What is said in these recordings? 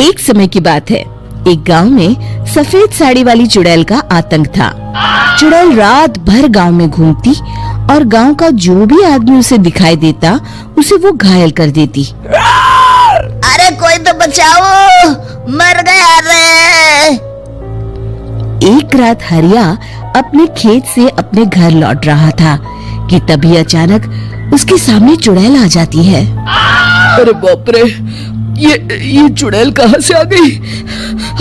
एक समय की बात है। एक गांव में सफेद साड़ी वाली चुड़ैल का आतंक था। चुड़ैल रात भर गांव में घूमती और गांव का जो भी आदमी उसे दिखाई देता उसे वो घायल कर देती। अरे कोई तो बचाओ, मर गया रे। एक रात हरिया अपने खेत से अपने घर लौट रहा था कि तभी अचानक उसके सामने चुड़ैल आ जाती है। अरे बाप रे, ये चुड़ैल कहाँ से आ गई?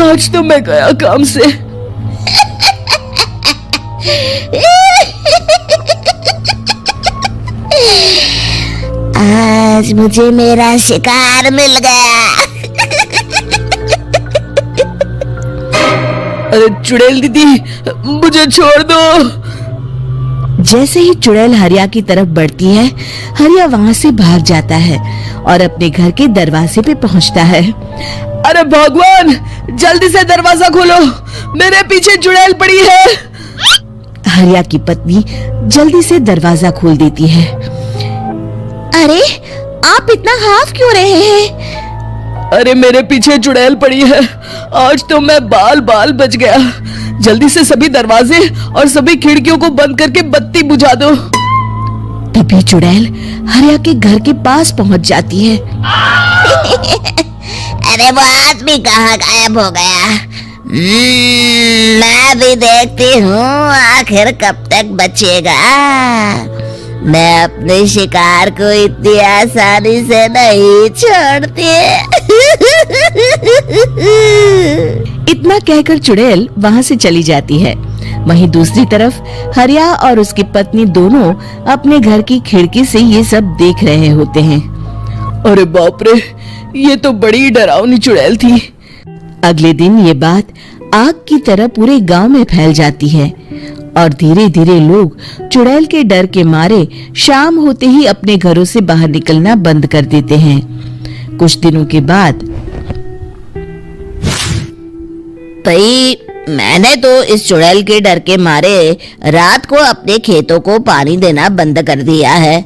आज तो मैं गया काम से। आज मुझे मेरा शिकार मिल गया। अरे चुड़ैल दीदी, मुझे छोड़ दो। जैसे ही चुड़ैल हरिया की तरफ बढ़ती है, हरिया वहाँ से भाग जाता है और अपने घर के दरवाजे पे पहुँचता है। अरे भगवान, जल्दी से दरवाजा खोलो, मेरे पीछे चुड़ैल पड़ी है। हरिया की पत्नी जल्दी से दरवाजा खोल देती है। अरे आप इतना हाफ क्यों रहे हैं? अरे मेरे पीछे चुड़ैल पड़ी है, आज तो मैं बाल बाल बच गया। जल्दी से सभी दरवाजे और सभी खिड़कियों को बंद करके बत्ती बुझा दो। तभी चुड़ैल हरिया के घर के पास पहुंच जाती है। अरे वो आदमी कहाँ गायब हो गया? मैं भी देखती हूँ आखिर कब तक बचेगा। मैं अपने शिकार को इतनी आसानी से नहीं छोड़ती। इतना कहकर चुड़ैल वहाँ से चली जाती है। वहीं दूसरी तरफ हरिया और उसकी पत्नी दोनों अपने घर की खिड़की से ये सब देख रहे होते हैं। अरे बाप रे, ये तो बड़ी डरावनी चुड़ैल थी। अगले दिन ये बात आग की तरह पूरे गांव में फैल जाती है और धीरे धीरे लोग चुड़ैल के डर के मारे शाम होते ही अपने घरों से बाहर निकलना बंद कर देते हैं। कुछ दिनों के बाद भाई, मैंने तो इस चुड़ैल के डर के मारे रात को अपने खेतों को पानी देना बंद कर दिया है।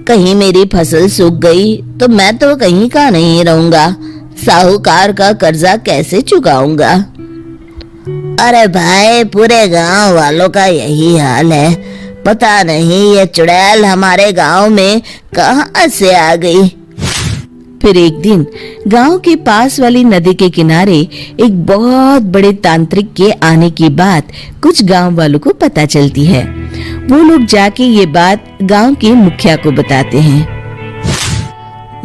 कहीं मेरी फसल सूख गई तो मैं तो कहीं का नहीं रहूंगा। साहूकार का कर्जा कैसे चुकाऊंगा? अरे भाई, पूरे गांव वालों का यही हाल है। पता नहीं ये चुड़ैल हमारे गांव में कहां से आ गई। फिर एक दिन गांव के पास वाली नदी के किनारे एक बहुत बड़े तांत्रिक के आने की बात कुछ गांव वालों को पता चलती है। वो लोग जाके ये बात गांव के मुखिया को बताते हैं।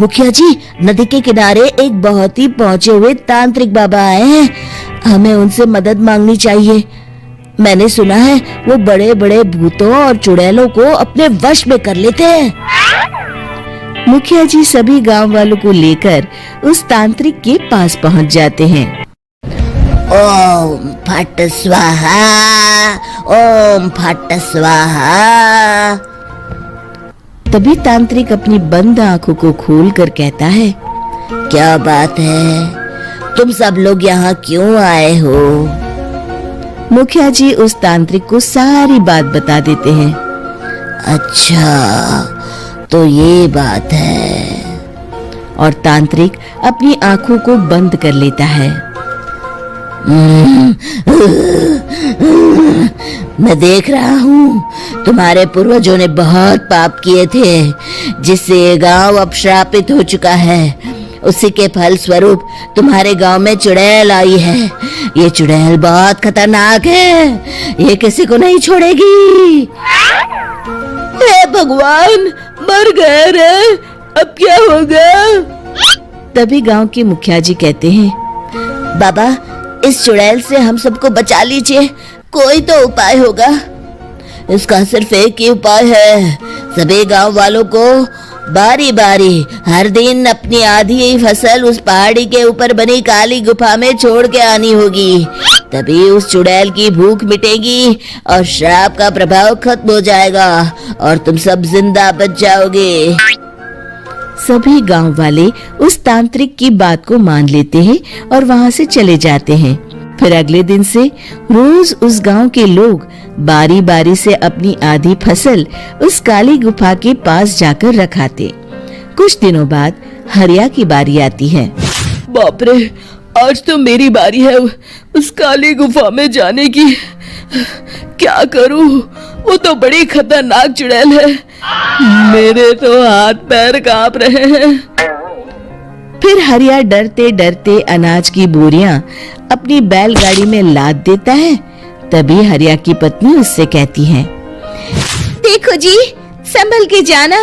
मुखिया जी, नदी के किनारे एक बहुत ही पहुंचे हुए तांत्रिक बाबा आए हैं। हमें उनसे मदद मांगनी चाहिए। मैंने सुना है वो बड़े बड़े भूतों और चुड़ैलों को अपने वश में कर लेते हैं। मुखिया जी सभी गांव वालों को लेकर उस तांत्रिक के पास पहुंच जाते हैं। ओम फट स्वाहा, ओम फट स्वाहा। तभी तांत्रिक अपनी बंद आंखों को खोलकर कहता है, क्या बात है? तुम सब लोग यहाँ क्यों आए हो? मुखिया जी उस तांत्रिक को सारी बात बता देते हैं। अच्छा, तो ये बात है। और तांत्रिक अपनी आंखों को बंद कर लेता है। मैं देख रहा हूँ तुम्हारे पूर्वजों ने बहुत पाप किए थे, जिससे ये गांव अब श्रापित हो चुका है। उसी के फल स्वरूप तुम्हारे गांव में चुड़ैल आई है। ये चुड़ैल बहुत खतरनाक है, ये किसी को नहीं छोड़ेगी। हे भगवान, मर गए रे, अब क्या होगा? तभी गांव के मुखिया जी कहते हैं, बाबा, इस चुड़ैल से हम सबको बचा लीजिए। कोई तो उपाय होगा। इसका सिर्फ एक ही उपाय है। सभी गांव वालों को बारी बारी हर दिन अपनी आधी फसल उस पहाड़ी के ऊपर बनी काली गुफा में छोड़ के आनी होगी। तभी उस चुड़ैल की भूख मिटेगी और श्राप का प्रभाव खत्म हो जाएगा और तुम सब जिंदा बच जाओगे। सभी गांव वाले उस तांत्रिक की बात को मान लेते हैं और वहां से चले जाते हैं। फिर अगले दिन से रोज उस गांव के लोग बारी बारी से अपनी आधी फसल उस काली गुफा के पास जाकर रखाते। कुछ दिनों बाद हरिया की बारी आती है। बाप रे, आज तो मेरी बारी है उस काली गुफा में जाने की। क्या करूं? वो तो बड़ी खतरनाक चुड़ैल है। मेरे तो हाथ पैर कांप रहे हैं। फिर हरिया डरते डरते अनाज की बोरियां अपनी बैलगाड़ी में लाद देता है। तभी हरिया की पत्नी उससे कहती है, देखो जी, संभल के जाना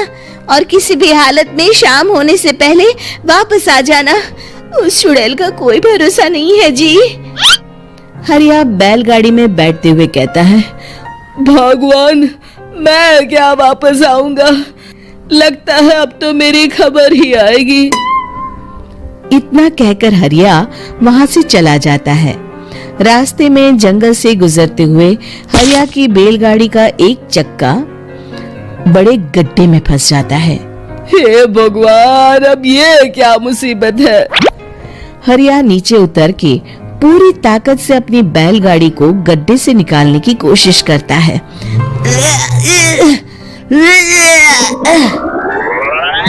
और किसी भी हालत में शाम होने से पहले वापस आ जाना। उस चुड़ैल का कोई भरोसा नहीं है जी। हरिया बैलगाड़ी में बैठते हुए कहता है, भगवान, मैं क्या वापस आऊंगा? लगता है अब तो मेरी खबर ही आएगी। इतना कहकर हरिया वहां से चला जाता है। रास्ते में जंगल से गुजरते हुए हरिया की बैलगाड़ी का एक चक्का बड़े गड्ढे में फंस जाता है। हे भगवान, अब ये क्या मुसीबत है? हरिया नीचे उतर के पूरी ताकत से अपनी बैलगाड़ी को गड्ढे से निकालने की कोशिश करता है।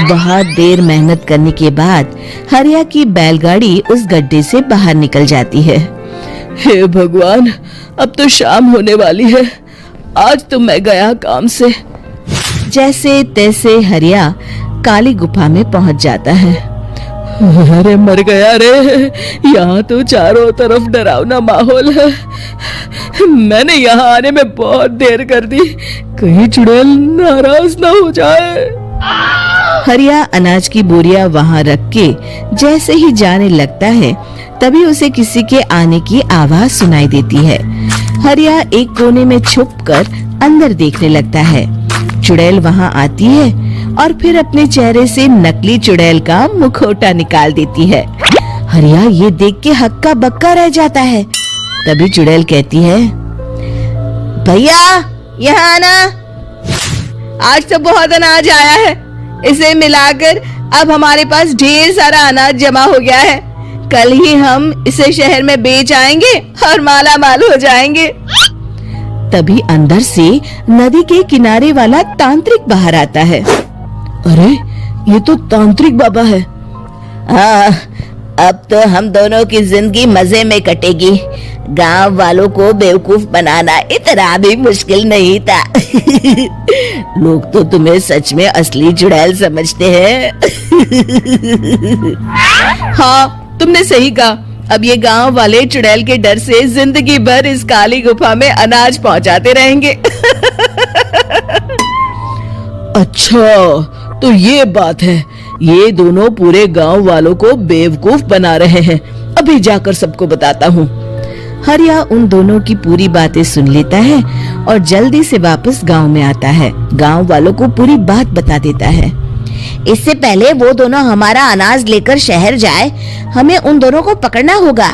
बहुत देर मेहनत करने के बाद हरिया की बैलगाड़ी उस गड्ढे से बाहर निकल जाती है। हे भगवान, अब तो शाम होने वाली है। आज तो मैं गया काम से। जैसे तैसे हरिया काली गुफा में पहुंच जाता है। अरे मर गया रे, यहाँ तो चारों तरफ डरावना माहौल है। मैंने यहाँ आने में बहुत देर कर दी, कहीं चुड़ैल नाराज ना हो जाए। हरिया अनाज की बोरियां वहां रख के जैसे ही जाने लगता है, तभी उसे किसी के आने की आवाज सुनाई देती है। हरिया एक कोने में छुपकर अंदर देखने लगता है। चुड़ैल वहां आती है और फिर अपने चेहरे से नकली चुड़ैल का मुखौटा निकाल देती है। हरिया ये देख के हक्का बक्का रह जाता है। तभी चुड़ैल कहती है, भैया यहाँ आना, आज तो बहुत अनाज आया है। इसे मिलाकर अब हमारे पास ढेर सारा अनाज जमा हो गया है। कल ही हम इसे शहर में बेच आएंगे और माला माल हो जाएंगे। तभी अंदर से नदी के किनारे वाला तांत्रिक बाहर आता है। अरे, ये तो तांत्रिक बाबा है। हाँ, अब तो हम दोनों की जिंदगी मजे में कटेगी। गांव वालों को बेवकूफ बनाना इतना भी मुश्किल नहीं था। लोग तो तुम्हें सच में असली चुड़ैल समझते हैं। हाँ, तुमने सही कहा। अब ये गांव वाले चुड़ैल के डर से जिंदगी भर इस काली गुफा में अनाज पहुंचाते रहेंगे। अच्छा, तो ये बात है। ये दोनों पूरे गांव वालों को बेवकूफ बना रहे हैं। अभी जाकर सबको बताता हूँ। हरिया उन दोनों की पूरी बातें सुन लेता है और जल्दी से वापस गांव में आता है। गांव वालों को पूरी बात बता देता है। इससे पहले वो दोनों हमारा अनाज लेकर शहर जाए, हमें उन दोनों को पकड़ना होगा।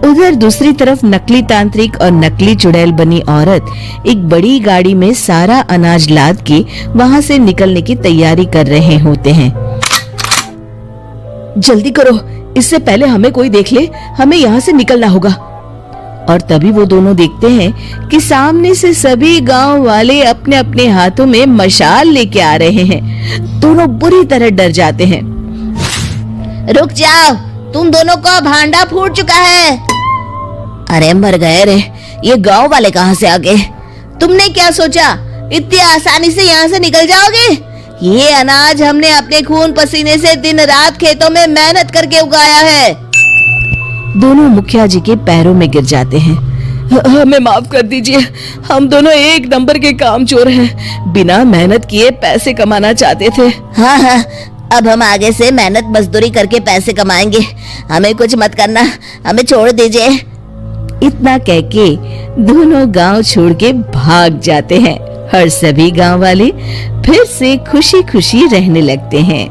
उधर दूसरी तरफ नकली तांत्रिक और नकली चुड़ैल बनी औरत एक बड़ी गाड़ी में सारा अनाज लाद के वहां से निकलने की तैयारी कर रहे होते हैं। जल्दी करो, इससे पहले हमें कोई देख ले। हमें यहाँ से निकलना होगा। और तभी वो दोनों देखते हैं कि सामने से सभी गांव वाले अपने अपने हाथों में मशाल लेके आ रहे हैं। दोनों बुरी तरह डर जाते हैं। रुक जाओ, तुम दोनों का भांडा फूट चुका है। अरे मर गए रे, ये गांव वाले कहाँ से आ गए? तुमने क्या सोचा इतनी आसानी से यहाँ से निकल जाओगे? ये अनाज हमने अपने खून पसीने से दिन रात खेतों में मेहनत करके उगाया है। दोनों मुखिया जी के पैरों में गिर जाते हैं। हमें माफ कर दीजिए, हम दोनों एक नंबर के कामचोर हैं। बिना मेहनत किए पैसे कमाना चाहते थे। हाँ, अब हम आगे से मेहनत मजदूरी करके पैसे कमाएंगे। हमें कुछ मत करना, हमें छोड़ दीजिए। इतना कह के दोनों गांव छोड़ के भाग जाते हैं और सभी गांव वाले फिर से खुशी खुशी रहने लगते हैं।